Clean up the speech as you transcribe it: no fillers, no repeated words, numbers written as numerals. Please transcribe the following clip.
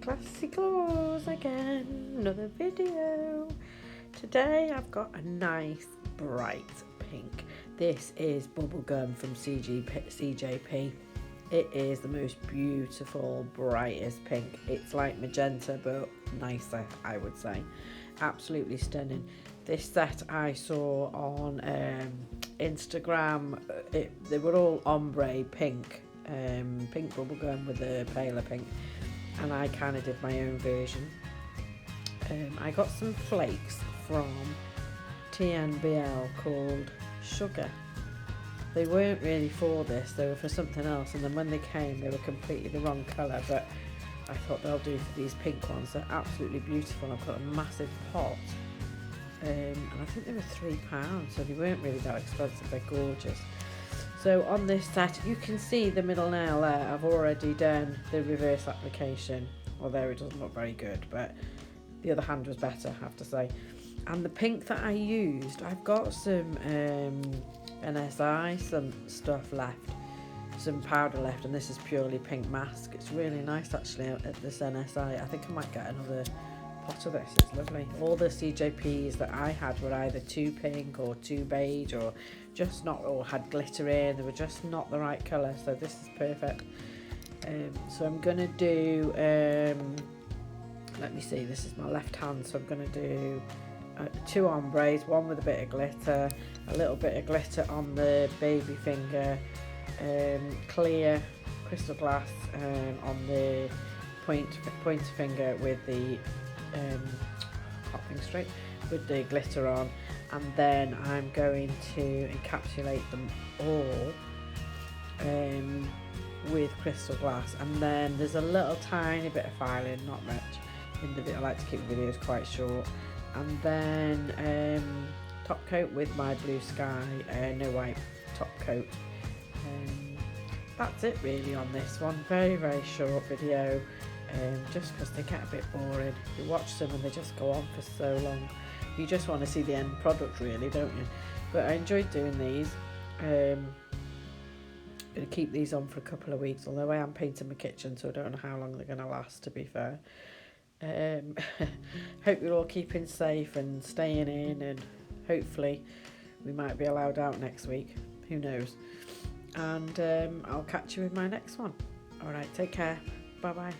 classy clothes again, another video. Today I've got a nice bright pink. This is Bubblegum from CJP. It is the most beautiful, brightest pink. It's like magenta but nicer, I would say. Absolutely stunning. This set I saw on Instagram, they were all ombre pink, pink bubblegum with a paler pink, and I kind of did my own version. I got some flakes from TNBL called Sugar. They weren't really for this, they were for something else, and then when they came they were completely the wrong colour, but I thought they'll do for these pink ones. They're absolutely beautiful. I've got a massive pot, and I think they were £3, so they weren't really that expensive. They're gorgeous. So on this set you can see the middle nail there. I've already done the reverse application, although it doesn't look very good, but the other hand was better, I have to say. And the pink that I used, I've got some NSI, some stuff left, some powder left, and this is purely pink masque. It's really nice actually at this NSI. I think I might get another pot of this. It's lovely. All the CJPs that I had were either too pink or too beige, or just not, or had glitter in. They were just not the right colour, so this is perfect. So I'm gonna do let me see, this is my left hand, so I'm gonna do 2 ombres, one with a bit of glitter, a little bit of glitter on the baby finger, clear crystal glass on the pointer finger with the can't think straight, with the glitter on, and then I'm going to encapsulate them all with crystal glass. And then there's a little tiny bit of filing, not much in the video. I like to keep the videos quite short. And then top coat with my blue sky, no white top coat. That's it really on this one. Very short video, just because they get a bit boring. You watch them and they just go on for so long. You just want to see the end product really, don't you? But I enjoyed doing these. I'm going to keep these on for a couple of weeks, although I am painting my kitchen, so I don't know how long they're going to last, to be fair. Hope you're all keeping safe and staying in, and hopefully we might be allowed out next week, who knows. And I'll catch you in my next one. Alright, take care, bye.